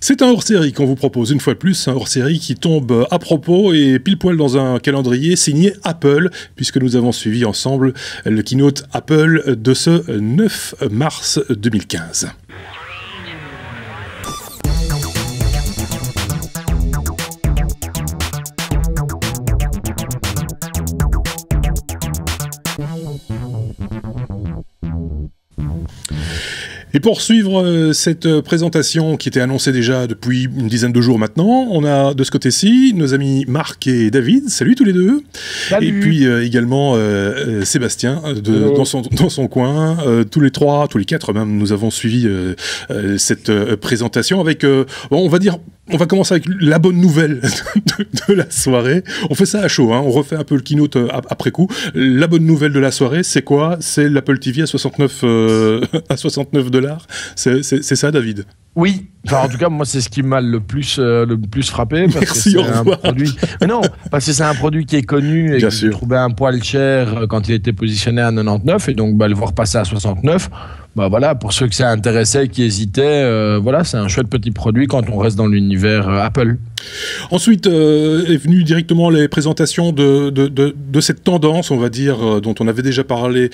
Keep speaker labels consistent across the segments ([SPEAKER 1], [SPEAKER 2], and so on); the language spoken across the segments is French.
[SPEAKER 1] C'est un hors-série qu'on vous propose une fois de plus, un hors-série qui tombe à propos et pile poil dans un calendrier signé Apple, puisque nous avons suivi ensemble le keynote Apple de ce 9 mars 2015. Et pour suivre cette présentation qui était annoncée déjà depuis une dizaine de jours maintenant, on a de ce côté-ci nos amis Marc et David. Salut tous les deux.
[SPEAKER 2] Salut.
[SPEAKER 1] Et puis également Sébastien dans son coin. Tous les quatre même, nous avons suivi cette présentation avec, on va dire, on va commencer avec la bonne nouvelle de la soirée. On fait ça à chaud, hein. On refait un peu le keynote après coup. La bonne nouvelle de la soirée, c'est quoi? C'est l'Apple TV à 69 $. C'est ça, David?
[SPEAKER 2] Oui. Enfin, en tout cas, moi, c'est ce qui m'a le plus frappé. Parce
[SPEAKER 1] Merci,
[SPEAKER 2] que
[SPEAKER 1] au revoir.
[SPEAKER 2] Mais non, parce que c'est un produit qui est connu et que j'ai trouvé un poil cher quand il était positionné à 99. Et donc, le voir passer à 69, voilà, pour ceux que ça intéressait, qui hésitaient, voilà, c'est un chouette petit produit quand on reste dans l'univers Apple.
[SPEAKER 1] Ensuite est venue directement les présentations de cette tendance, on va dire, dont on avait déjà parlé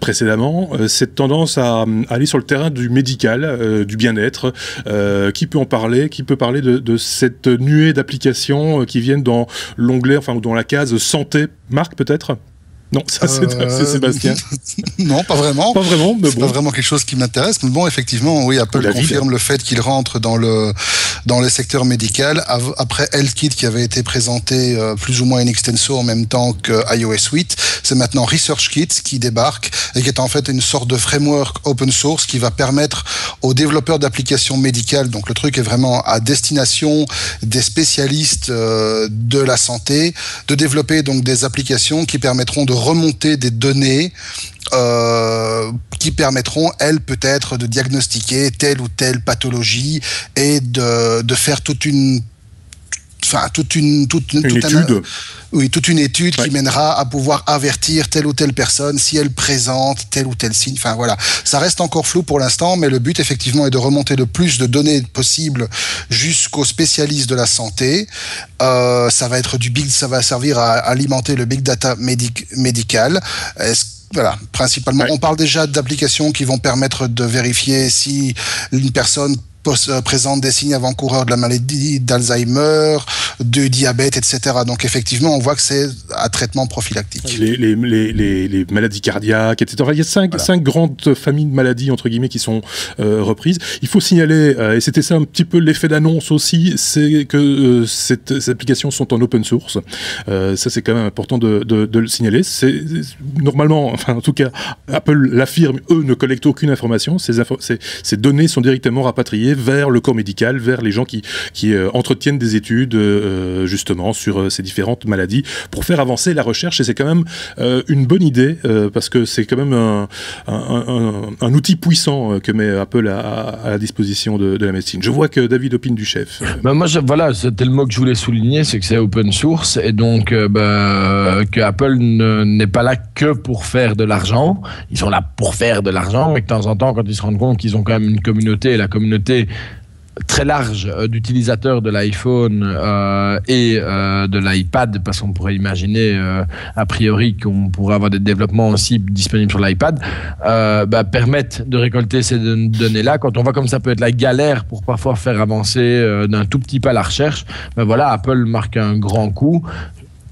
[SPEAKER 1] précédemment, cette tendance à aller sur le terrain du médical, du bien-être. Qui peut en parler? Qui peut parler de cette nuée d'applications qui viennent dans l'onglet, enfin dans la case santé? Marc, peut-être? Non, ça c'est Sébastien.
[SPEAKER 3] Non, pas vraiment.
[SPEAKER 1] Pas vraiment, mais
[SPEAKER 3] c'est pas vraiment quelque chose qui m'intéresse. Mais bon, effectivement, oui, Apple confirme le fait qu'il rentre dans le secteur médical. Après HealthKit qui avait été présenté plus ou moins in extenso en même temps que iOS 8, c'est maintenant ResearchKit qui débarque et qui est en fait une sorte de framework open source qui va permettre aux développeurs d'applications médicales, donc le truc est vraiment à destination des spécialistes de la santé, de développer donc des applications qui permettront de remonter des données qui permettront, elles, peut-être, de diagnostiquer telle ou telle pathologie et de faire toute une étude qui mènera à pouvoir avertir telle ou telle personne si elle présente tel ou tel signe. Enfin voilà, ça reste encore flou pour l'instant, mais le but effectivement est de remonter le plus de données possible jusqu'aux spécialistes de la santé. Ça va servir à alimenter le big data médical. Voilà, principalement. Ouais. On parle déjà d'applications qui vont permettre de vérifier si une personne présente des signes avant-coureurs de la maladie d'Alzheimer, du diabète, etc. Donc effectivement, on voit que c'est un traitement prophylactique.
[SPEAKER 1] Les maladies cardiaques, etc. Il y a cinq grandes familles de maladies, entre guillemets, qui sont reprises. Il faut signaler, et c'était ça un petit peu l'effet d'annonce aussi, c'est que ces applications sont en open source. Ça, c'est quand même important de le signaler. Normalement, enfin en tout cas, Apple l'affirme, eux ne collectent aucune information. Ces données sont directement rapatriées vers le corps médical, vers les gens qui entretiennent des études justement sur ces différentes maladies pour faire avancer la recherche. Et c'est quand même une bonne idée parce que c'est quand même un outil puissant que met Apple à la disposition de la médecine. Je vois que David opine du chef.
[SPEAKER 2] Moi, voilà, c'était le mot que je voulais souligner, c'est que c'est open source et donc que Apple n'est pas là que pour faire de l'argent. Ils sont là pour faire de l'argent, mais que de temps en temps, quand ils se rendent compte qu'ils ont quand même une communauté, et la communauté très large d'utilisateurs de l'iPhone et de l'iPad, parce qu'on pourrait imaginer a priori qu'on pourrait avoir des développements aussi disponibles sur l'iPad, permettent de récolter ces données-là. Quand on voit comme ça peut être la galère pour parfois faire avancer d'un tout petit pas la recherche, voilà, Apple marque un grand coup.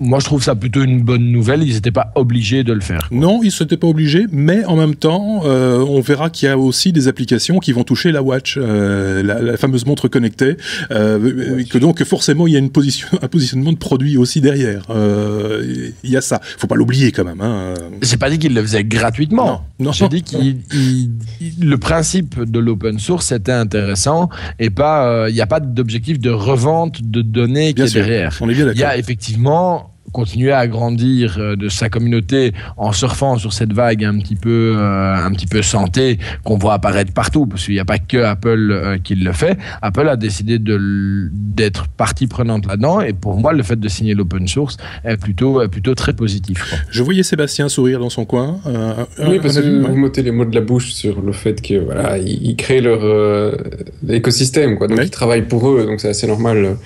[SPEAKER 2] Moi, je trouve ça plutôt une bonne nouvelle. Ils n'étaient pas obligés de le faire.
[SPEAKER 1] Non, ils ne s'étaient pas obligés, mais en même temps, on verra qu'il y a aussi des applications qui vont toucher la Watch, la fameuse montre connectée, que donc forcément, il y a un positionnement de produit aussi derrière. Il y a ça. Il ne faut pas l'oublier quand même. Hein.
[SPEAKER 2] Je n'ai pas dit qu'ils le faisaient gratuitement. Non. J'ai dit que le principe de l'open source était intéressant et il n'y a pas d'objectif de revente de données qui est derrière.
[SPEAKER 1] On est bien d'accord.
[SPEAKER 2] Il y a effectivement continuer à grandir de sa communauté en surfant sur cette vague un petit peu santé qu'on voit apparaître partout, parce qu'il n'y a pas que Apple qui le fait. Apple a décidé d'être partie prenante là-dedans, et pour moi, le fait de signer l'open source est plutôt très positif, quoi.
[SPEAKER 1] Je voyais Sébastien sourire dans son coin.
[SPEAKER 4] Oui, parce que vous m'ôtez les mots de la bouche sur le fait que voilà, ils créent leur écosystème, quoi. Donc ils travaillent pour eux, donc c'est assez normal.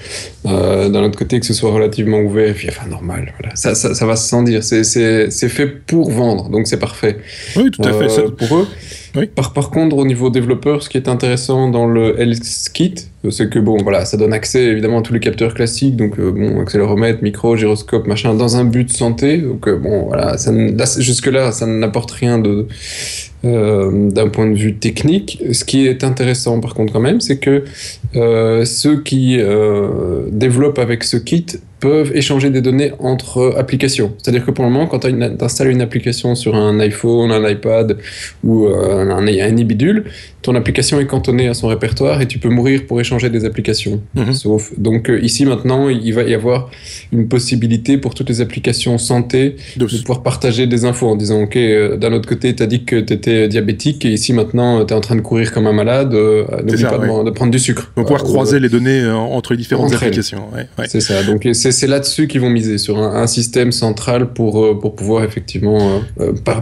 [SPEAKER 4] D'un autre côté, que ce soit relativement ouvert, puis enfin normal. Voilà. Ça va sans dire. C'est fait pour vendre, donc c'est parfait.
[SPEAKER 1] Oui, tout à fait.
[SPEAKER 4] Pour eux.
[SPEAKER 1] Oui.
[SPEAKER 4] Par contre, au niveau développeur, ce qui est intéressant dans le Health Kit, c'est que voilà, ça donne accès évidemment à tous les capteurs classiques, donc accéléromètre, micro, gyroscope, machin, dans un but de santé. Donc voilà, jusque-là, ça n'apporte rien d'un point de vue technique. Ce qui est intéressant par contre quand même, c'est que ceux qui développent avec ce kit peuvent échanger des données entre applications. C'est-à-dire que pour le moment, quand tu installes une application sur un iPhone, un iPad ou un e-bidule, ton application est cantonnée à son répertoire et tu peux mourir pour échanger des applications. Donc ici maintenant, il va y avoir une possibilité pour toutes les applications santé de pouvoir partager des infos en disant ok, d'un autre côté, tu as dit que tu étais diabétique et ici maintenant, tu es en train de courir comme un malade, n'oublie pas de prendre du sucre.
[SPEAKER 1] Donc pouvoir croiser les données entre les différentes applications.
[SPEAKER 4] C'est ça. Donc c'est là-dessus qu'ils vont miser, sur un système central pour pouvoir effectivement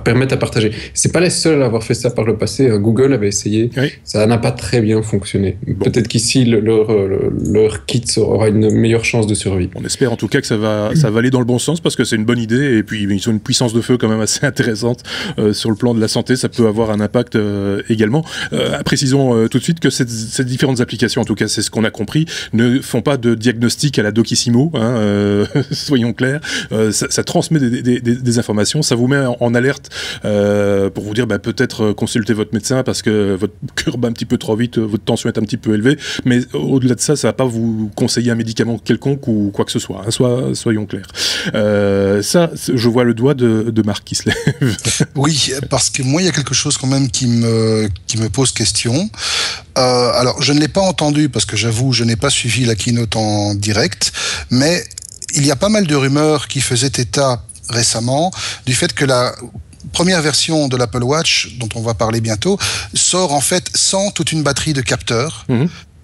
[SPEAKER 4] permettre à partager. C'est pas les seuls à avoir fait ça par le passé. Google avait essayé. Ça n'a pas très bien fonctionné. Peut-être qu'ici, leur kit aura une meilleure chance de survie.
[SPEAKER 1] On espère en tout cas que ça va aller dans le bon sens, parce que c'est une bonne idée, et puis ils ont une puissance de feu quand même assez intéressante sur le plan de la santé. Ça peut avoir un impact également. Précisons tout de suite que ces différentes applications, en tout cas c'est ce qu'on a compris, ne font pas de diagnostic à la Docissimo, soyons clairs. Ça transmet des informations, ça vous met en alerte pour vous dire peut-être consulter votre médecin parce que votre cœur bat un petit peu trop vite, votre tension est un petit peu élevée, mais au-delà de ça, ça va pas vous conseiller un médicament quelconque ou quoi que ce soit, soyons clairs. Ça, je vois le doigt de Marc qui se lève.
[SPEAKER 3] Oui, parce que moi, il y a quelque chose quand même qui me pose question. Alors, je ne l'ai pas entendu parce que j'avoue, je n'ai pas suivi la keynote en direct, mais il y a pas mal de rumeurs qui faisaient état récemment du fait que la première version de l'Apple Watch, dont on va parler bientôt, sort en fait sans toute une batterie de capteurs.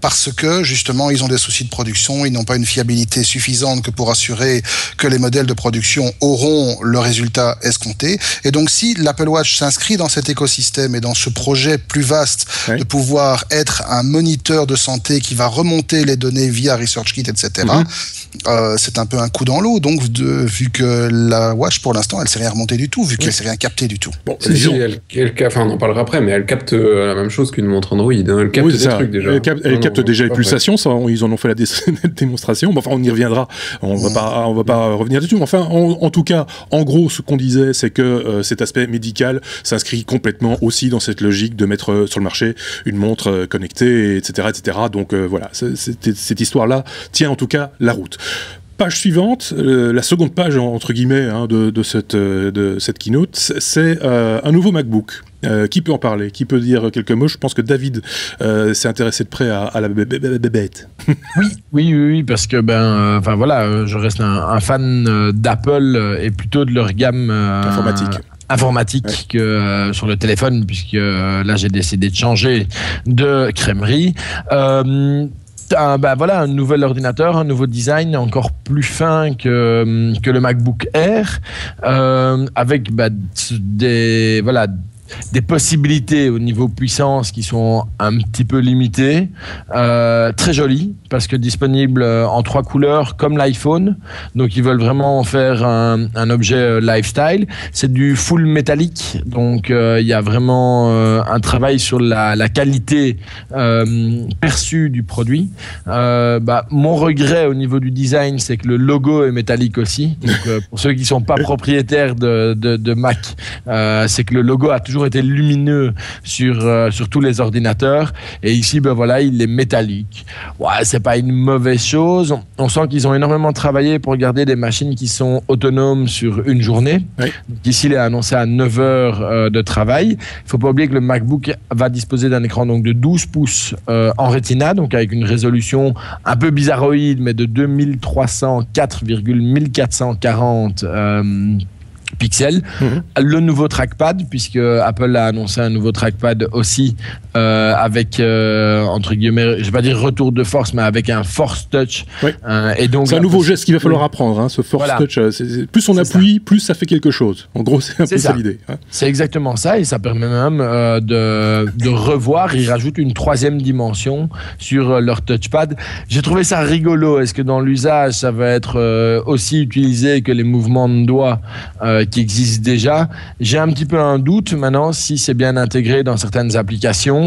[SPEAKER 3] Parce que, justement, ils ont des soucis de production, ils n'ont pas une fiabilité suffisante que pour assurer que les modèles de production auront le résultat escompté. Et donc, si l'Apple Watch s'inscrit dans cet écosystème et dans ce projet plus vaste de pouvoir être un moniteur de santé qui va remonter les données via ResearchKit, etc., c'est un peu un coup dans l'eau. Donc, vu que la Watch, pour l'instant, elle ne s'est rien remontée du tout, vu qu'elle ne s'est rien captée du tout.
[SPEAKER 4] Bon, on en parlera après, mais elle capte la même chose qu'une montre Android. Elle capte des trucs déjà.
[SPEAKER 1] Elle capte déjà les pulsations, ça, ils en ont fait la démonstration. Enfin, on y reviendra. On va pas revenir dessus. Enfin, en tout cas, en gros, ce qu'on disait, c'est que cet aspect médical s'inscrit complètement aussi dans cette logique de mettre sur le marché une montre connectée, etc., etc. Donc voilà, cette histoire-là tient en tout cas la route. Page suivante, la seconde page entre guillemets de cette keynote, c'est un nouveau MacBook. Qui peut en parler? Qui peut dire quelques mots? Je pense que David s'est intéressé de près à la bébête.
[SPEAKER 2] Oui, parce que je reste un fan d'Apple et plutôt de leur gamme informatique que sur le téléphone, puisque là j'ai décidé de changer de crèmerie. Un nouvel ordinateur, un nouveau design encore plus fin que le MacBook Air, avec des possibilités au niveau puissance qui sont un petit peu limitées, très jolies, parce que disponible en 3 couleurs comme l'iPhone. Donc ils veulent vraiment en faire un objet lifestyle. C'est du full métallique, donc il y a vraiment un travail sur la qualité perçue du produit. Mon regret au niveau du design, c'est que le logo est métallique aussi. Donc pour ceux qui sont pas propriétaires de Mac, c'est que le logo a toujours toujours été lumineux sur tous les ordinateurs. Et ici, ben voilà, il est métallique. Ouais, c'est pas une mauvaise chose. On sent qu'ils ont énormément travaillé pour garder des machines qui sont autonomes sur une journée. Oui. Ici, il est annoncé à 9 heures de travail. Il faut pas oublier que le MacBook va disposer d'un écran donc de 12 pouces en Retina, donc avec une résolution un peu bizarroïde, mais de 2304,1440 pixels. Le nouveau trackpad, puisque Apple a annoncé un nouveau trackpad aussi avec entre guillemets, je vais pas dire retour de force, mais avec un Force Touch.
[SPEAKER 1] Oui.
[SPEAKER 2] Et donc
[SPEAKER 1] c'est un nouveau geste qu'il va falloir apprendre. Hein, ce Force Touch, plus on appuie, plus ça fait quelque chose. En gros, c'est un peu ça l'idée. Hein.
[SPEAKER 2] C'est exactement ça, et ça permet même de revoir. Ils rajoutent une 3e dimension sur leur touchpad. J'ai trouvé ça rigolo. Est-ce que dans l'usage, ça va être aussi utilisé que les mouvements de doigts qui existent déjà? J'ai un petit peu un doute maintenant si c'est bien intégré dans certaines applications.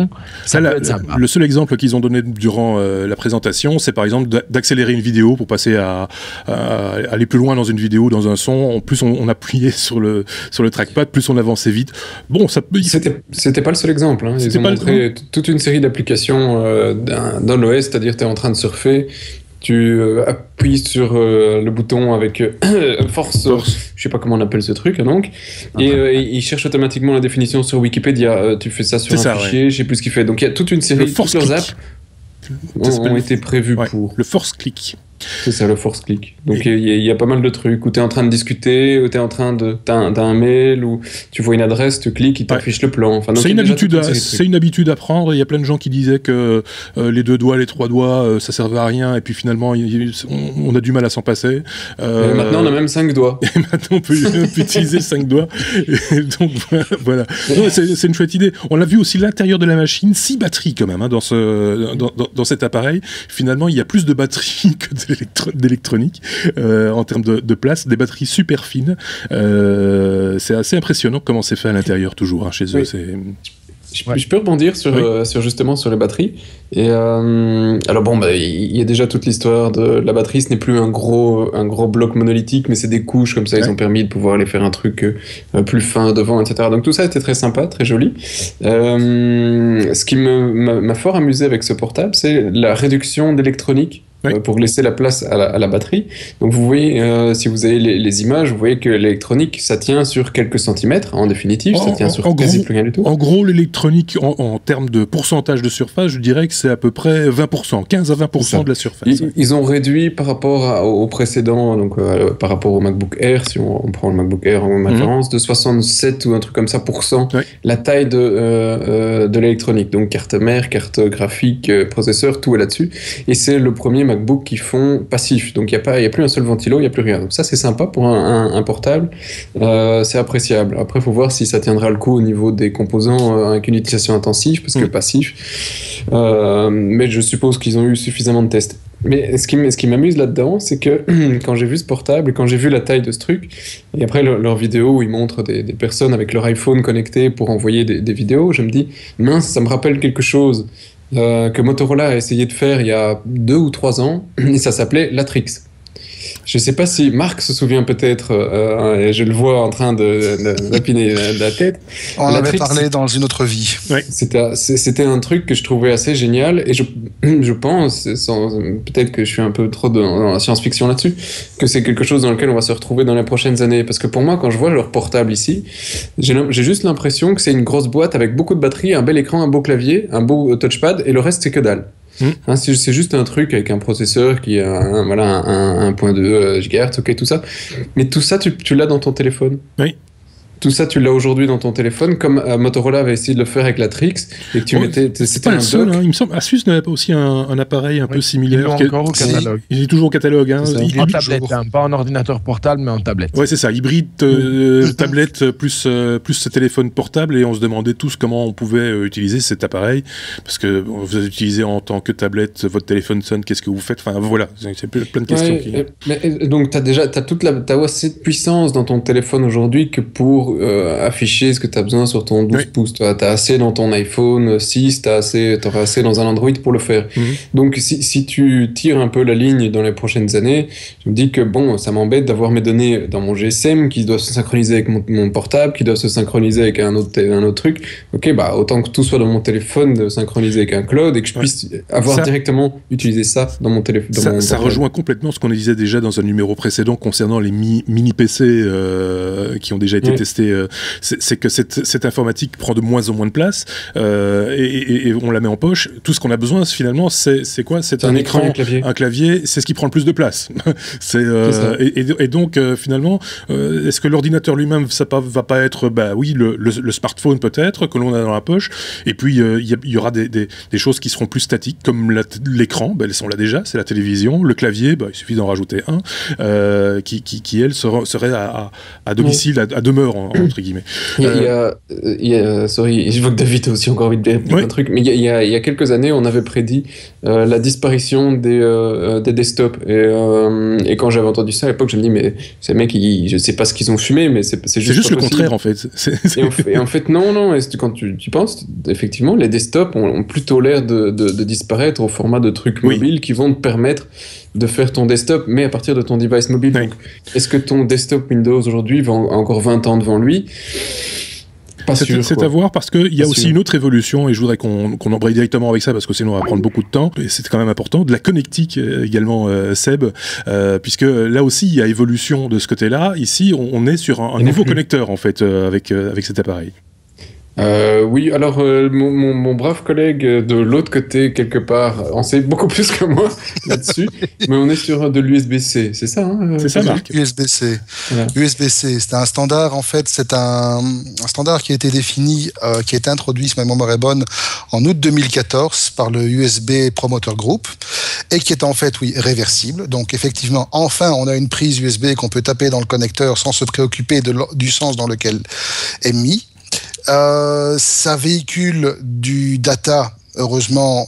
[SPEAKER 2] Ça peut être sympa.
[SPEAKER 1] Le seul exemple qu'ils ont donné durant la présentation, c'est par exemple d'accélérer une vidéo pour passer à aller plus loin dans une vidéo, dans un son. En plus, on appuyait sur le trackpad, plus on avançait vite. Bon, ça peut...
[SPEAKER 4] C'était pas le seul exemple. Hein. Ils ont montré toute une série d'applications dans l'OS, c'est-à-dire tu es en train de surfer, tu appuies sur le bouton avec force, je sais pas comment on appelle ce truc, donc, et il cherche automatiquement la définition sur Wikipédia. Tu fais ça sur un fichier, je sais plus ce qu'il fait. Donc il y a toute une série de apps ont été prévus pour.
[SPEAKER 1] Le force click.
[SPEAKER 4] C'est ça, le force click. Donc il y a pas mal de trucs où tu es en train de discuter, où tu es en train de... T'as un mail, où tu vois une adresse, tu cliques, il t'affiche le plan. Enfin,
[SPEAKER 1] c'est une habitude à prendre. Il y a plein de gens qui disaient que les 2 doigts, les 3 doigts, ça servait à rien, et puis finalement on a du mal à s'en passer.
[SPEAKER 4] Et maintenant on a même 5 doigts.
[SPEAKER 1] Et maintenant on peut utiliser 5 doigts. Et donc voilà. Non, c'est une chouette idée. On a vu aussi l'intérieur de la machine, 6 batteries quand même, hein, dans cet appareil. Finalement il y a plus de batteries que d'électronique en termes de place, des batteries super fines. C'est assez impressionnant comment c'est fait à l'intérieur toujours, hein, chez eux.
[SPEAKER 4] Je peux rebondir sur justement sur les batteries. Et alors bon, il y a déjà toute l'histoire de la batterie. Ce n'est plus un gros bloc monolithique, mais c'est des couches comme ça. Ils ont permis de pouvoir aller faire un truc plus fin devant, etc. Donc tout ça était très sympa, très joli. Ce qui m'a fort amusé avec ce portable, c'est la réduction d'électronique. Pour laisser la place à la batterie. Donc vous voyez, si vous avez les images, vous voyez que l'électronique, ça tient sur quelques centimètres, en définitive, ça tient sur quasi plus rien du tout.
[SPEAKER 1] En gros, l'électronique, en termes de pourcentage de surface, je dirais que c'est à peu près 20%, 15 à 20% de la surface.
[SPEAKER 4] Ils ont réduit par rapport au précédent, donc par rapport au MacBook Air, si on prend le MacBook Air en référence, de 67 ou un truc comme ça % la taille de l'électronique. Donc carte mère, carte graphique, processeur, tout est là-dessus. Et c'est le premier MacBook qui font passif, donc il n'y a plus un seul ventilo, il n'y a plus rien. Donc ça c'est sympa pour un portable, c'est appréciable. Après il faut voir si ça tiendra le coup au niveau des composants avec une utilisation intensive, parce que passif, mais je suppose qu'ils ont eu suffisamment de tests. Mais ce qui m'amuse là-dedans, c'est que quand j'ai vu ce portable, et quand j'ai vu la taille de ce truc, et après leur vidéo où ils montrent des personnes avec leur iPhone connecté pour envoyer des vidéos, je me dis, mince, ça me rappelle quelque chose que Motorola a essayé de faire il y a 2 ou 3 ans, et ça s'appelait Latrix. Je ne sais pas si Marc se souvient peut-être, et je le vois en train d'apiner la tête.
[SPEAKER 3] On en avait parlé dans une autre vie.
[SPEAKER 4] Oui. C'était un truc que je trouvais assez génial, et je pense, peut-être que je suis un peu trop dans la science-fiction là-dessus, que c'est quelque chose dans lequel on va se retrouver dans les prochaines années. Parce que pour moi, quand je vois leur portable ici, j'ai juste l'impression que c'est une grosse boîte avec beaucoup de batterie, un bel écran, un beau clavier, un beau touchpad, et le reste c'est que dalle. Hein, c'est juste un truc avec un processeur qui a 1.2 GHz, ok, tout ça. Mais tout ça, tu l'as dans ton téléphone.
[SPEAKER 1] Oui.
[SPEAKER 4] Tout ça, tu l'as aujourd'hui dans ton téléphone, comme Motorola avait essayé de le faire avec la Trix, et que tu mettais...
[SPEAKER 1] C'est pas le seul, hein. Il me semble, Asus n'avait pas aussi un appareil un peu similaire.
[SPEAKER 2] Il est encore au catalogue.
[SPEAKER 1] Il est toujours au catalogue. Hein.
[SPEAKER 2] En tablette, hein, pas en ordinateur portable, mais en tablette.
[SPEAKER 1] Ouais, c'est ça, hybride tablette plus ce téléphone portable, et on se demandait tous comment on pouvait utiliser cet appareil, parce que vous utilisez en tant que tablette, votre téléphone sonne, qu'est-ce que vous faites? Enfin, voilà, c'est plein de questions.
[SPEAKER 4] Donc, t'as assez de puissance dans ton téléphone aujourd'hui que pour trop afficher ce que tu as besoin sur ton 12 pouces. Tu as assez dans ton iPhone 6, tu auras assez dans un Android pour le faire. Donc si tu tires un peu la ligne dans les prochaines années, je me dis que bon, ça m'embête d'avoir mes données dans mon GSM qui doivent se synchroniser avec mon portable, qui doivent se synchroniser avec un autre truc. Ok, bah autant que tout soit dans mon téléphone, synchronisé avec un cloud, et que je puisse avoir directement utilisé ça dans mon téléphone.
[SPEAKER 1] Ça rejoint complètement ce qu'on disait déjà dans un numéro précédent concernant les mini PC qui ont déjà été testés. C'est que cette informatique prend de moins en moins de place et on la met en poche. Tout ce qu'on a besoin finalement, c'est quoi? C'est un écran, un clavier. C'est ce qui prend le plus de place. Et donc finalement, est-ce que l'ordinateur lui-même, ça va pas être, le smartphone peut-être que l'on a dans la poche, et puis il y aura des choses qui seront plus statiques comme l'écran, elles sont là déjà, c'est la télévision, le clavier, il suffit d'en rajouter un, qui elle serait à domicile, à demeure entre guillemets.
[SPEAKER 4] Sorry, je vois que David a aussi encore envie de dire un truc, mais il y a quelques années, on avait prédit la disparition des desktops, et quand j'avais entendu ça à l'époque, je me dis mais ces mecs, je sais pas ce qu'ils ont fumé, mais c'est juste
[SPEAKER 1] le contraire en fait.
[SPEAKER 4] Et en fait non, et quand tu penses, effectivement, les desktops ont plutôt l'air de disparaître au format de trucs mobiles qui vont te permettre de faire ton desktop, mais à partir de ton device mobile. Donc, est-ce que ton desktop Windows aujourd'hui a encore 20 ans devant lui?
[SPEAKER 1] C'est à voir, parce qu'il y a aussi une autre évolution, et je voudrais qu'on embraye directement avec ça, parce que sinon on va prendre beaucoup de temps, et c'est quand même important, de la connectique également, Seb, puisque là aussi il y a évolution de ce côté-là. Ici on est sur un nouveau connecteur en fait, avec cet appareil.
[SPEAKER 4] Oui, alors mon brave collègue de l'autre côté, quelque part, en sait beaucoup plus que moi là-dessus, mais on est sur de l'USB-C, c'est ça
[SPEAKER 1] c'est ça, Marc.
[SPEAKER 3] USB-C. Voilà. USB-C, c'est un standard, en fait, c'est un standard qui a été défini, qui a été introduit, si ma mémoire est bonne, en août 2014 par le USB Promoter Group, et qui est en fait, réversible. Donc effectivement, enfin, on a une prise USB qu'on peut taper dans le connecteur sans se préoccuper du sens dans lequel est mis. Ça véhicule du data, heureusement,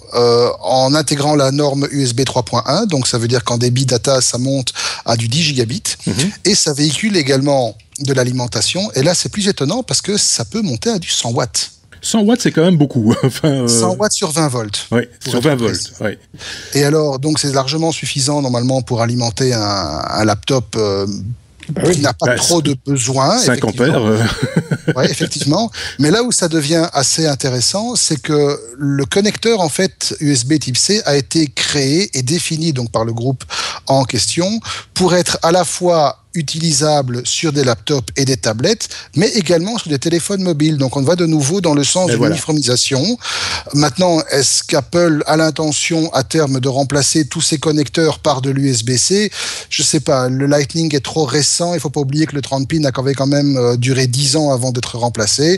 [SPEAKER 3] en intégrant la norme USB 3.1, donc ça veut dire qu'en débit data, ça monte à du 10 gigabits, et ça véhicule également de l'alimentation, et là c'est plus étonnant parce que ça peut monter à du 100 watts.
[SPEAKER 1] 100 watts, c'est quand même beaucoup.
[SPEAKER 3] 100 watts sur 20 volts.
[SPEAKER 1] Oui, sur 20 volts. Oui.
[SPEAKER 3] Et alors, donc c'est largement suffisant normalement pour alimenter un laptop qui n'a pas trop de besoin.
[SPEAKER 1] 5 ampères.
[SPEAKER 3] Oui, effectivement. Mais là où ça devient assez intéressant, c'est que le connecteur, en fait, USB type C, a été créé et défini donc par le groupe en question pour être à la fois utilisable sur des laptops et des tablettes, mais également sur des téléphones mobiles. Donc on va de nouveau dans le sens d'une uniformisation. Maintenant, est-ce qu'Apple a l'intention à terme de remplacer tous ces connecteurs par de l'USB-C? Je sais pas, le Lightning est trop récent, il faut pas oublier que le 30 pins a quand même duré 10 ans avant d'être remplacé.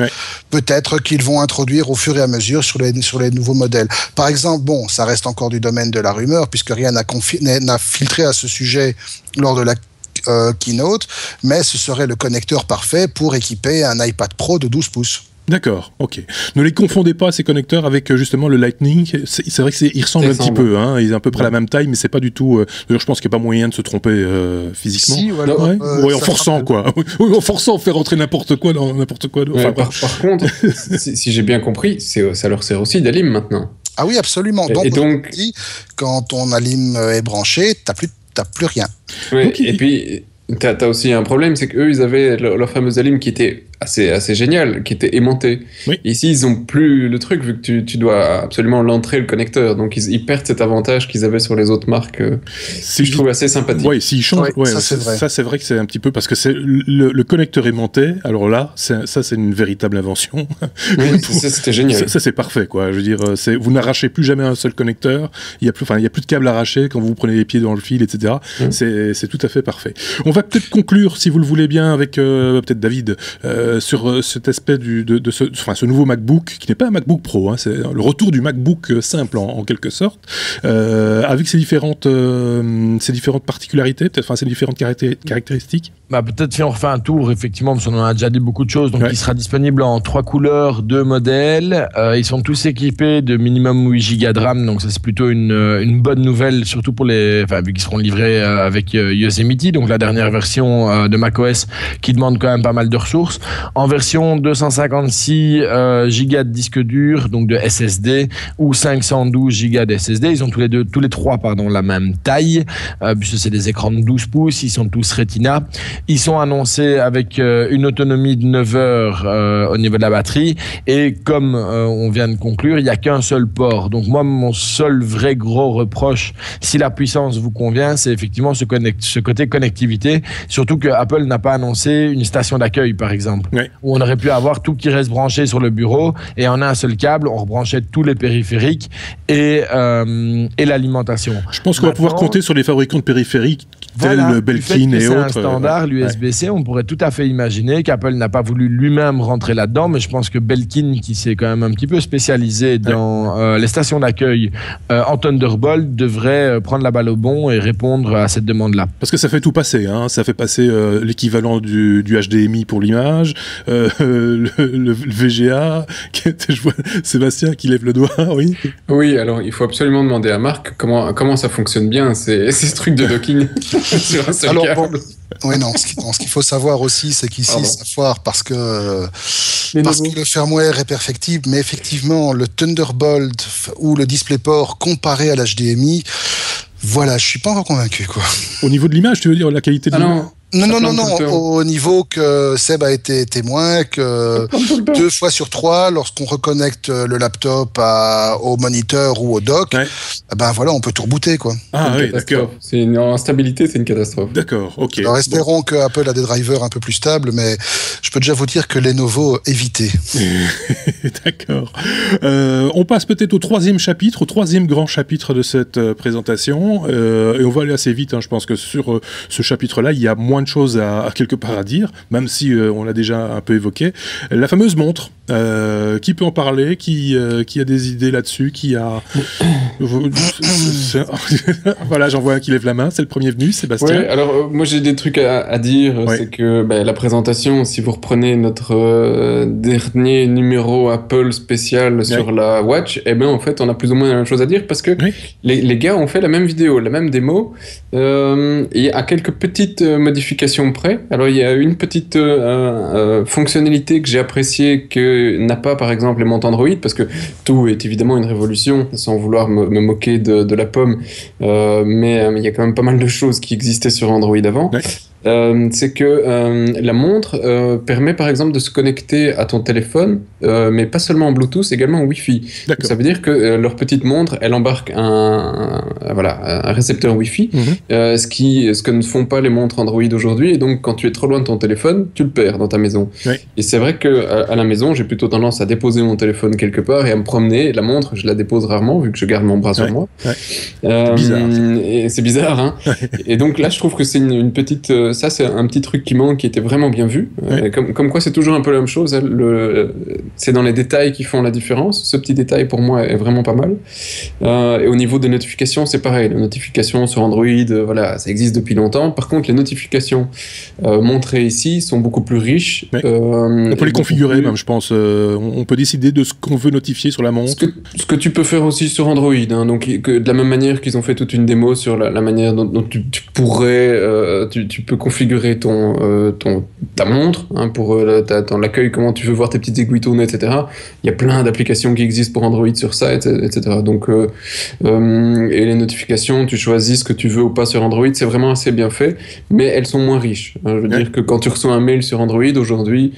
[SPEAKER 3] Peut-être qu'ils vont introduire au fur et à mesure sur les nouveaux modèles. Par exemple, bon, ça reste encore du domaine de la rumeur, puisque rien n'a filtré à ce sujet lors de la keynote, mais ce serait le connecteur parfait pour équiper un iPad Pro de 12 pouces.
[SPEAKER 1] D'accord, ok. Ne les confondez pas, ces connecteurs, avec justement le Lightning. C'est vrai qu'ils ressemblent un petit peu, hein. Ils ont à peu près la même taille, mais c'est pas du tout... D'ailleurs, je pense qu'il n'y a pas moyen de se tromper physiquement.
[SPEAKER 3] Si,
[SPEAKER 1] en forçant, quoi. En forçant, faire rentrer n'importe quoi dans n'importe quoi.
[SPEAKER 4] Enfin, par contre, si j'ai bien compris, ça leur sert aussi d'alim maintenant.
[SPEAKER 3] Ah oui, absolument. Donc, quand ton alim est branché, t'as plus rien.
[SPEAKER 4] Oui, okay. Et puis, t'as aussi un problème, c'est qu'eux, ils avaient leur fameuse alim qui était assez génial, qui était aimanté. Ici, ils n'ont plus le truc, vu que tu dois absolument l'entrer, le connecteur. Donc, ils perdent cet avantage qu'ils avaient sur les autres marques. Je trouve assez sympathique.
[SPEAKER 1] Oui, s'ils changent, ça c'est vrai que c'est un petit peu, parce que c'est le connecteur aimanté, alors là, ça c'est une véritable invention.
[SPEAKER 4] Oui, c'était génial.
[SPEAKER 1] Ça c'est parfait, quoi. Je veux dire, vous n'arrachez plus jamais un seul connecteur, il n'y a plus de câble arraché quand vous prenez les pieds dans le fil, etc. C'est tout à fait parfait. On va peut-être conclure, si vous le voulez bien, avec peut-être David, sur cet aspect de ce nouveau MacBook, qui n'est pas un MacBook Pro, hein, c'est le retour du MacBook simple en quelque sorte, avec ses différentes particularités, peut-être, ses différentes caractéristiques.
[SPEAKER 2] Peut-être si on refait un tour, effectivement, parce qu'on en a déjà dit beaucoup de choses, donc il sera disponible en 3 couleurs, 2 modèles, ils sont tous équipés de minimum 8 Go de RAM, donc ça c'est plutôt une bonne nouvelle, surtout pour vu qu'ils seront livrés avec Yosemite, donc la dernière version de macOS qui demande quand même pas mal de ressources. en version 256 gigas de disque dur, donc de SSD, ou 512 gigas de SSD. Ils ont tous les trois, la même taille, puisque c'est des écrans de 12 pouces, ils sont tous Retina. Ils sont annoncés avec une autonomie de 9 heures au niveau de la batterie, et comme on vient de conclure, il n'y a qu'un seul port. Donc moi, mon seul vrai gros reproche, si la puissance vous convient, c'est effectivement ce côté connectivité, surtout que Apple n'a pas annoncé une station d'accueil, par exemple, où on aurait pu avoir tout qui reste branché sur le bureau, et en un seul câble, on rebranchait tous les périphériques et l'alimentation.
[SPEAKER 1] Je pense qu'on va pouvoir compter sur les fabricants de périphériques tels Belkin et autres.
[SPEAKER 2] C'est un standard, l'USB-C, on pourrait tout à fait imaginer qu'Apple n'a pas voulu lui-même rentrer là-dedans, mais je pense que Belkin, qui s'est quand même un petit peu spécialisé dans les stations d'accueil en Thunderbolt, devrait prendre la balle au bon et répondre à cette demande-là.
[SPEAKER 1] Parce que ça fait tout passer, hein. Ça fait passer l'équivalent du HDMI pour l'image, le VGA. Je vois Sébastien qui lève le doigt, oui.
[SPEAKER 4] Oui, alors il faut absolument demander à Marc comment ça fonctionne bien, ce truc de docking sur un seul câble.
[SPEAKER 3] Oui, non, ce qu'il faut savoir aussi, c'est qu'ici, ça foire parce que le firmware est perfectible, mais effectivement, le Thunderbolt ou le DisplayPort comparé à l'HDMI, voilà, je suis pas encore convaincu, quoi.
[SPEAKER 1] Au niveau de l'image, tu veux dire la qualité de l'image?
[SPEAKER 3] Non, au niveau que Seb a été témoin, que 2 fois sur 3, lorsqu'on reconnecte le laptop au moniteur ou au dock, on peut tout rebooter, quoi.
[SPEAKER 1] Ah oui, d'accord.
[SPEAKER 4] C'est une instabilité, c'est une catastrophe.
[SPEAKER 1] D'accord, ok.
[SPEAKER 3] Alors espérons que Apple a des drivers un peu plus stables, mais je peux déjà vous dire que Lenovo, évitez.
[SPEAKER 1] D'accord. On passe peut-être au troisième grand chapitre de cette présentation, et on va aller assez vite, hein. Je pense que sur ce chapitre-là, il y a moins de choses à quelque part à dire, même si on l'a déjà un peu évoqué. La fameuse montre, qui peut en parler, qui a des idées là-dessus, qui a... Voilà, j'en vois un qui lève la main, c'est le premier venu, Sébastien.
[SPEAKER 4] Ouais, alors moi j'ai des trucs à dire, c'est que la présentation, si vous reprenez notre dernier numéro Apple spécial sur la Watch, en fait on a plus ou moins la même chose à dire, parce que les gars ont fait la même vidéo, la même démo, et à quelques petites modifications près. Alors il y a une petite fonctionnalité que j'ai appréciée que n'a pas par exemple les montres Android, parce que tout est évidemment une révolution, sans vouloir me moquer de la pomme, mais il y a quand même pas mal de choses qui existaient sur Android avant. C'est que la montre permet par exemple de se connecter à ton téléphone, mais pas seulement en Bluetooth, également en Wi-Fi. Ça veut dire que leur petite montre, elle embarque un récepteur Wi-Fi, ce que ne font pas les montres Android aujourd'hui, et donc quand tu es trop loin de ton téléphone, tu le perds dans ta maison. Et c'est vrai qu'à la maison, j'ai plutôt tendance à déposer mon téléphone quelque part et à me promener. La montre, je la dépose rarement, vu que je garde mon bras sur moi.
[SPEAKER 1] C'est bizarre.
[SPEAKER 4] Et c'est bizarre, hein. Et donc là, je trouve que c'est une petite... ça, c'est un petit truc qui manque, qui était vraiment bien vu. Comme quoi, c'est toujours un peu la même chose. C'est dans les détails qui font la différence. Ce petit détail, pour moi, est vraiment pas mal. Et au niveau des notifications, c'est pareil. Les notifications sur Android, ça existe depuis longtemps. Par contre, les notifications montrées ici sont beaucoup plus riches.
[SPEAKER 1] On peut les configurer, même, je pense. On peut décider de ce qu'on veut notifier sur la montre.
[SPEAKER 4] Ce que tu peux faire aussi sur Android. Hein, donc, de la même manière qu'ils ont fait toute une démo sur la manière dont tu pourrais... tu peux configurer ta montre, hein, pour l'accueil, comment tu veux voir tes petites aiguilles tourner, etc. Il y a plein d'applications qui existent pour Android sur ça, etc. Donc, et les notifications, tu choisis ce que tu veux ou pas sur Android, c'est vraiment assez bien fait, mais elles sont moins riches. Hein. Je veux dire que quand tu reçois un mail sur Android aujourd'hui,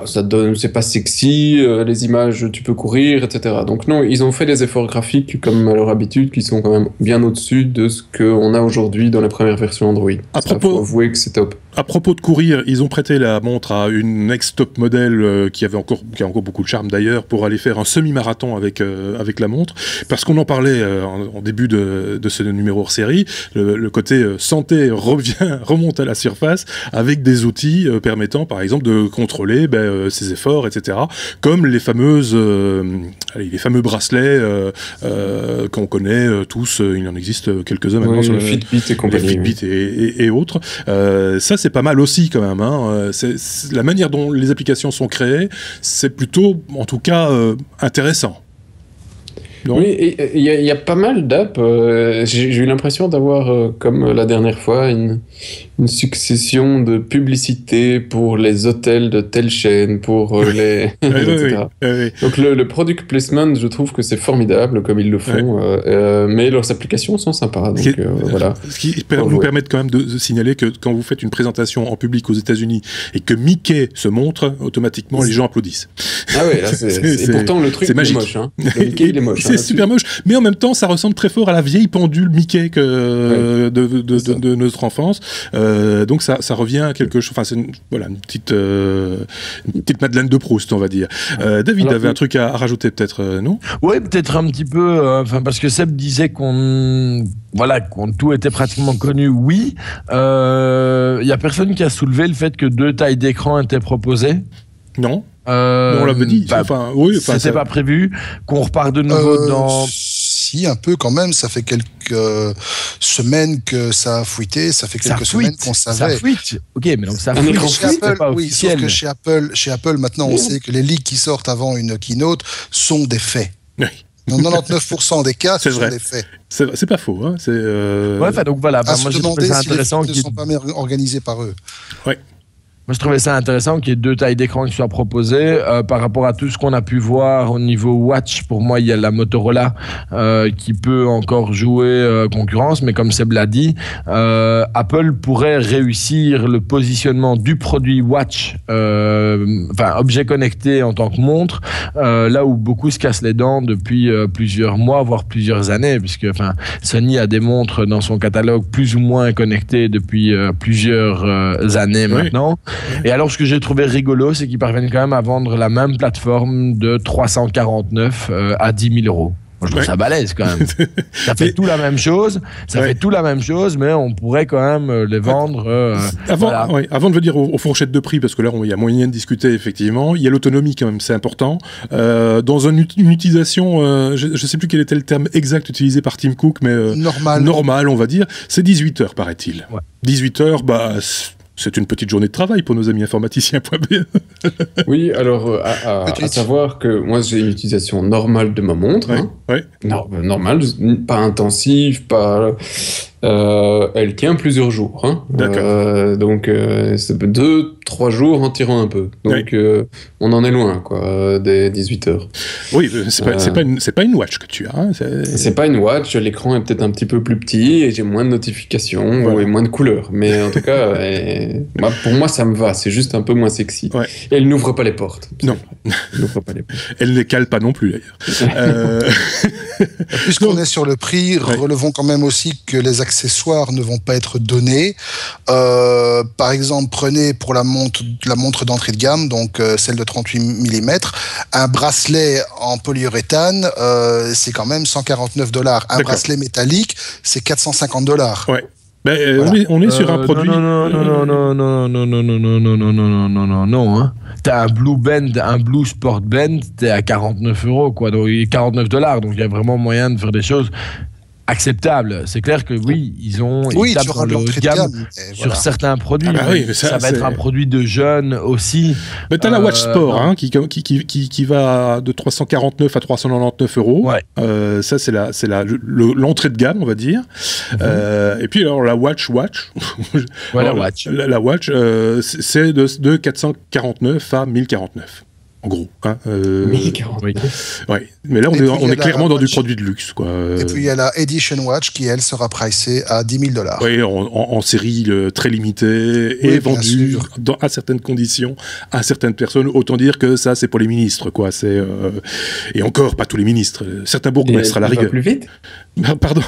[SPEAKER 4] ça te donne, c'est pas sexy, les images, tu peux courir, etc. Donc non, ils ont fait des efforts graphiques, comme à leur habitude, qui sont quand même bien au-dessus de ce qu'on a aujourd'hui dans les premières versions Android. Faut avouer que c'est top.
[SPEAKER 1] À propos de courir, ils ont prêté la montre à une ex-top modèle qui a encore beaucoup de charme d'ailleurs, pour aller faire un semi-marathon avec la montre, parce qu'on en parlait en début de ce numéro hors série, le côté santé remonte à la surface avec des outils permettant par exemple de contrôler ses efforts, etc. Comme les fameux bracelets qu'on connaît tous, il en existe quelques-uns maintenant sur
[SPEAKER 4] les Fitbit et compagnie.
[SPEAKER 1] Les Fitbit et autres. Ça, c'est pas mal aussi quand même. Hein. La manière dont les applications sont créées, c'est plutôt, en tout cas, intéressant. Non.
[SPEAKER 4] Oui, et il y a pas mal d'apps. J'ai eu l'impression d'avoir, comme la dernière fois, une succession de publicités pour les hôtels de telle chaîne, pour les... etc.
[SPEAKER 1] Oui.
[SPEAKER 4] Donc le product placement, je trouve que c'est formidable comme ils le font, mais leurs applications sont sympas. Donc, voilà.
[SPEAKER 1] Ce qui nous permet quand même de signaler que quand vous faites une présentation en public aux États-Unis et que Mickey se montre, automatiquement les gens applaudissent.
[SPEAKER 4] Ah oui, là et pourtant le truc est moche. Hein. Le Mickey il est moche.
[SPEAKER 1] C'est super moche, mais en même temps ça ressemble très fort à la vieille pendule Mickey de notre enfance. Donc ça revient à quelque chose. Enfin, c'est une petite Madeleine de Proust, on va dire. David avait un truc à rajouter, peut-être, non?
[SPEAKER 2] Oui, peut-être un petit peu. Parce que Seb disait qu'on tout était pratiquement connu. Oui, il y a personne qui a soulevé le fait que 2 tailles d'écran étaient proposées.
[SPEAKER 1] Non. On l'avait dit.
[SPEAKER 2] C'était pas prévu. Qu'on repart de nouveau dans.
[SPEAKER 3] Si, un peu quand même. Ça fait quelques semaines que ça a fuité. Ça fait quelques semaines qu'on savait.
[SPEAKER 2] Ça fuite. Ok, mais donc ça fuite.
[SPEAKER 3] C'est pas officiel. Sauf que chez Apple, maintenant, on sait que les leaks qui sortent avant une keynote sont des faits.
[SPEAKER 1] Oui.
[SPEAKER 3] Dans 99% des cas, ce sont des faits.
[SPEAKER 1] C'est pas faux. Hein.
[SPEAKER 2] Donc voilà.
[SPEAKER 3] Moi, je trouvais ça intéressant qu'ils ne sont pas organisés par eux.
[SPEAKER 1] Ouais.
[SPEAKER 2] Moi, je trouvais ça intéressant qu'il y ait 2 tailles d'écran qui soient proposées. Par rapport à tout ce qu'on a pu voir au niveau Watch, pour moi, il y a la Motorola qui peut encore jouer concurrence. Mais comme Seb l'a dit, Apple pourrait réussir le positionnement du produit Watch, objet connecté en tant que montre, là où beaucoup se cassent les dents depuis plusieurs mois, voire plusieurs années, puisque Sony a des montres dans son catalogue plus ou moins connectées depuis plusieurs années maintenant. Et alors, ce que j'ai trouvé rigolo, c'est qu'ils parviennent quand même à vendre la même plateforme de 349 à 10 000 euros. Moi, je trouve ça balèze quand même. Ça fait tout la même chose. Fait tout la même chose, mais on pourrait quand même les vendre.
[SPEAKER 1] Avant de venir aux fourchettes de prix, parce que là, il y a moyen de discuter, effectivement. Il y a l'autonomie quand même, c'est important. Dans une utilisation, je ne sais plus quel était le terme exact utilisé par Tim Cook, mais normal, on va dire. C'est 18 heures, paraît-il. Ouais. 18 heures, c'est une petite journée de travail pour nos amis informaticiens.be.
[SPEAKER 4] Oui, alors, à savoir que moi, j'ai une utilisation normale de ma montre. Normale, pas intensive, pas... elle tient plusieurs jours. Hein.
[SPEAKER 1] D'accord.
[SPEAKER 4] Donc, c'est 2-3 jours en tirant un peu. Donc, on en est loin, quoi, des 18 heures.
[SPEAKER 1] Oui, c'est pas une watch que tu as. Hein.
[SPEAKER 4] C'est pas une watch. L'écran est peut-être un petit peu plus petit et j'ai moins de notifications et moins de couleurs. Mais en tout cas, pour moi, ça me va. C'est juste un peu moins sexy. Ouais. Et elle n'ouvre pas les portes.
[SPEAKER 1] Non. Elle n'ouvre pas les portes. Elle ne les cale pas non plus, d'ailleurs.
[SPEAKER 3] Puisqu'on est sur le prix, relevons quand même aussi que les accessoires ne vont pas être donnés. Par exemple, prenez pour la montre d'entrée de gamme, donc celle de 38 mm, un bracelet en polyuréthane, c'est quand même $149. Un bracelet métallique, c'est $450.
[SPEAKER 1] Ouais. On est sur un produit.
[SPEAKER 2] Non. Hein. T'as un Blue Sport Band, t'es à 49 €, quoi. Donc $49. Donc il y a vraiment moyen de faire des choses acceptable. C'est clair que ils tapent dans le haut de gamme sur certains produits. Ça va être un produit de jeunes aussi.
[SPEAKER 1] Mais t'as la Watch Sport qui va de 349 à 399 €. Ouais. Ça c'est l'entrée de gamme, on va dire. Et puis alors la Watch. La Watch, c'est de 449 à 1049. En gros.
[SPEAKER 4] 1049.
[SPEAKER 1] Ouais. Mais là, on est clairement dans du produit de luxe, quoi.
[SPEAKER 3] Et puis, il y a la Edition Watch qui, elle, sera pricée à $10 000.
[SPEAKER 1] Oui, en série très limitée et vendue à certaines conditions à certaines personnes. Autant dire que ça, c'est pour les ministres, quoi. Et encore, pas tous les ministres. Certains bourgmestres, à la rigueur.
[SPEAKER 4] Elle va plus vite ?
[SPEAKER 1] Pardon.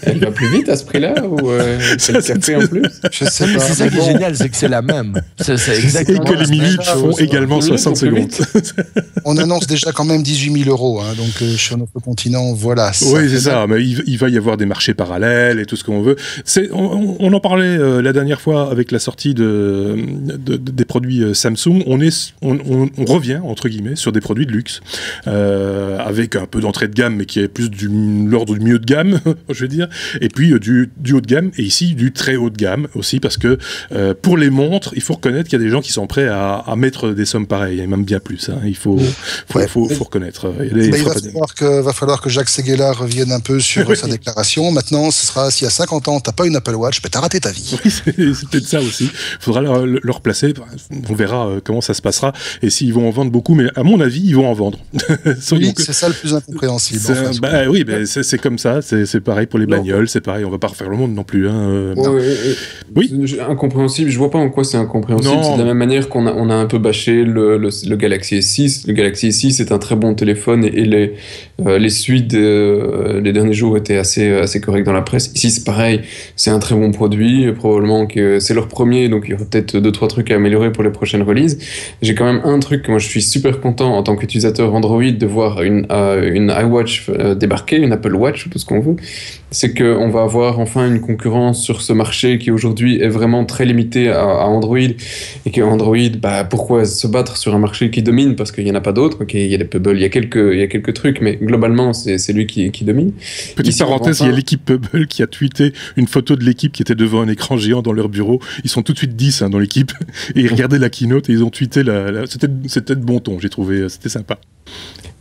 [SPEAKER 4] Elle va plus vite à ce prix-là ou c'est le café en plus ?
[SPEAKER 3] Je sais pas.
[SPEAKER 2] C'est ça qui est génial, c'est que c'est la même. C'est exactement.
[SPEAKER 1] Et que les minutes font également 60 secondes.
[SPEAKER 3] On annonce déjà quand même 18 000 €. Hein, donc sur notre continent, voilà.
[SPEAKER 1] Oui, c'est ça. Mais il va y avoir des marchés parallèles et tout ce qu'on veut. On en parlait la dernière fois avec la sortie des produits Samsung. On revient entre guillemets sur des produits de luxe avec un peu d'entrée de gamme, mais qui est plus l'ordre du milieu de gamme, je veux dire. Et puis du haut de gamme et ici du très haut de gamme aussi, parce que pour les montres, il faut reconnaître qu'il y a des gens qui sont prêts à mettre des sommes pareilles et même bien plus. hein. Il faut reconnaître.
[SPEAKER 3] Il va falloir que Jacques Séguéla revienne un peu sur sa déclaration. Maintenant, ce sera s'il y a 50 ans, t'as pas une Apple Watch, t'as raté ta vie.
[SPEAKER 1] Oui, c'est peut-être ça aussi. Il faudra le replacer. On verra comment ça se passera et s'ils vont en vendre beaucoup. Mais à mon avis, ils vont en vendre.
[SPEAKER 3] Oui, c'est ça le plus incompréhensible.
[SPEAKER 1] C'est comme ça. C'est pareil pour les bagnoles. C'est pareil. On va pas refaire le monde non plus. Hein.
[SPEAKER 4] Oui. Incompréhensible. Je vois pas en quoi c'est incompréhensible. C'est de la même manière qu'on a un peu bâché le Galaxy S6. Le Galaxy S6 est un très bon téléphone et les suites les derniers jours étaient assez corrects dans la presse. Ici, c'est pareil. C'est un très bon produit. Probablement que c'est leur premier, donc il y aura peut-être 2-3 trucs à améliorer pour les prochaines releases. J'ai quand même un truc que moi je suis super content en tant qu'utilisateur Android de voir une iWatch débarquer, une Apple Watch, tout ce qu'on veut. C'est qu'on va avoir enfin une concurrence sur ce marché qui aujourd'hui est vraiment très limité à Android et que Android, pourquoi se battre sur un marché qui domine parce qu'il n'y en a pas d'autres. Ok, il y a des Pebble, il y a quelques trucs, mais globalement c'est lui qui domine.
[SPEAKER 1] Petite parenthèse, il y a l'équipe Pebble qui a tweeté une photo de l'équipe qui était devant un écran géant dans leur bureau. Ils sont tout de suite 10 dans l'équipe et ils regardaient la keynote et ils ont tweeté c'était de bon ton, j'ai trouvé, c'était sympa.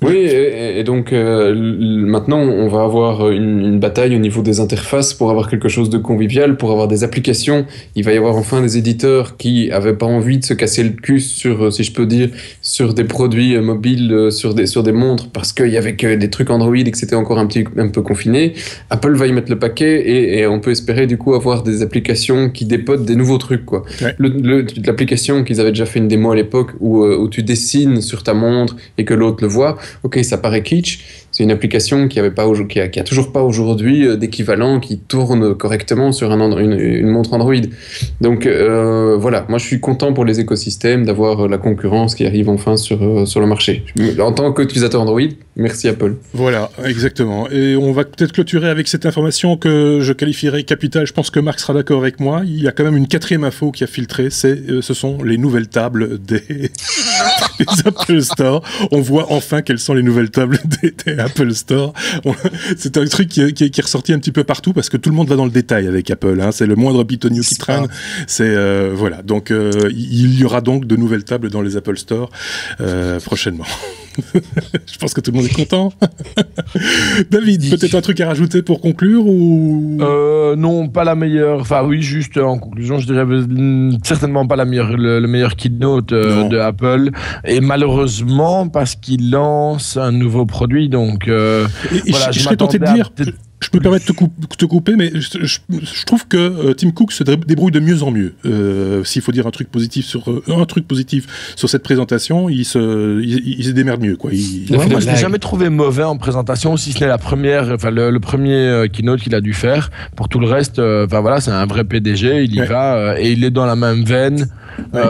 [SPEAKER 4] Oui, et donc maintenant on va avoir une bataille au niveau des interfaces pour avoir quelque chose de convivial, pour avoir des applications. Il va y avoir enfin des éditeurs qui avaient pas envie de se casser le cul sur, si je peux dire, sur des produits mobiles, sur des montres, parce qu'il y avait que des trucs Android et que c'était encore un peu confiné. Apple va y mettre le paquet et on peut espérer du coup avoir des applications qui dépotent des nouveaux trucs, quoi. Ouais. L'application qu'ils avaient déjà fait une démo à l'époque où tu dessines sur ta montre et que l'autre le voit. Ok, ça paraît kitsch. C'est une application qui a toujours pas aujourd'hui d'équivalent qui tourne correctement sur une montre Android. Donc voilà, moi je suis content pour les écosystèmes d'avoir la concurrence qui arrive enfin sur le marché. En tant qu'utilisateur Android, merci Apple.
[SPEAKER 1] Voilà, exactement. Et on va peut-être clôturer avec cette information que je qualifierais capitale. Je pense que Marc sera d'accord avec moi. Il y a quand même une 4e info qui a filtré. Ce sont les nouvelles tables des Apple Store. On voit enfin quelles sont les nouvelles tables des Apple Store. C'est un truc qui est ressorti un petit peu partout parce que tout le monde va dans le détail avec Apple. Hein. C'est le moindre bitonio qui traîne. C'est voilà. Donc il y aura donc de nouvelles tables dans les Apple Store prochainement. Je pense que tout le monde est content. David, peut-être un truc à rajouter pour conclure ou
[SPEAKER 2] non, pas la meilleure. Enfin oui, juste en conclusion, je dirais certainement pas le meilleur keynote de Apple. Et malheureusement parce qu'il lance un nouveau produit, donc
[SPEAKER 1] voilà. Je serais tenté de dire. Je peux me permettre de te couper, mais je trouve que Tim Cook se débrouille de mieux en mieux. S'il faut dire un truc positif sur cette présentation, il se démerde mieux, quoi.
[SPEAKER 2] Moi, je l'ai jamais trouvé mauvais en présentation, si ce n'est le premier keynote qu'il a dû faire. Pour tout le reste, voilà, c'est un vrai PDG. Il y va et il est dans la même veine.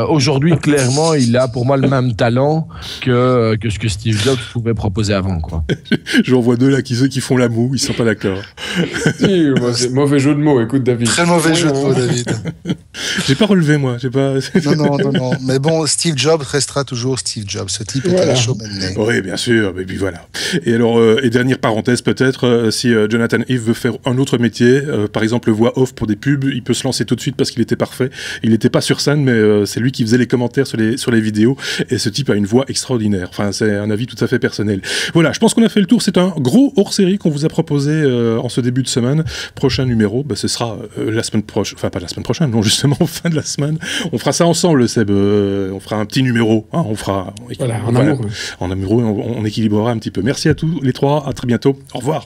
[SPEAKER 2] Aujourd'hui, clairement, il a pour moi le même talent que ce que Steve Jobs pouvait proposer avant, quoi.
[SPEAKER 1] J'en vois deux là qui font la moue, ils sont pas d'accord.
[SPEAKER 4] Si, c'est mauvais jeu de mots, écoute David.
[SPEAKER 3] Très mauvais jeu de mots, David.
[SPEAKER 1] J'ai pas relevé, moi.
[SPEAKER 3] Non. Mais bon, Steve Jobs restera toujours Steve Jobs. Ce type est un showman.
[SPEAKER 1] Oui, bien sûr. Et puis voilà. Et alors, et dernière parenthèse peut-être, si Jonathan Ive veut faire un autre métier, par exemple voix off pour des pubs, il peut se lancer tout de suite parce qu'il était parfait. Il n'était pas sur scène, mais c'est lui qui faisait les commentaires sur les vidéos. Et ce type a une voix extraordinaire. Enfin, c'est un avis tout à fait personnel. Voilà, je pense qu'on a fait le tour. C'est un gros hors-série qu'on vous a proposé en ce début de semaine. Prochain numéro, ce sera la semaine prochaine. Enfin, pas la semaine prochaine, non, justement, fin de la semaine. On fera ça ensemble, Seb. On fera un petit numéro. Hein,
[SPEAKER 4] en amoureux.
[SPEAKER 1] En amoureux, on équilibrera un petit peu. Merci à tous les trois. À très bientôt. Au revoir.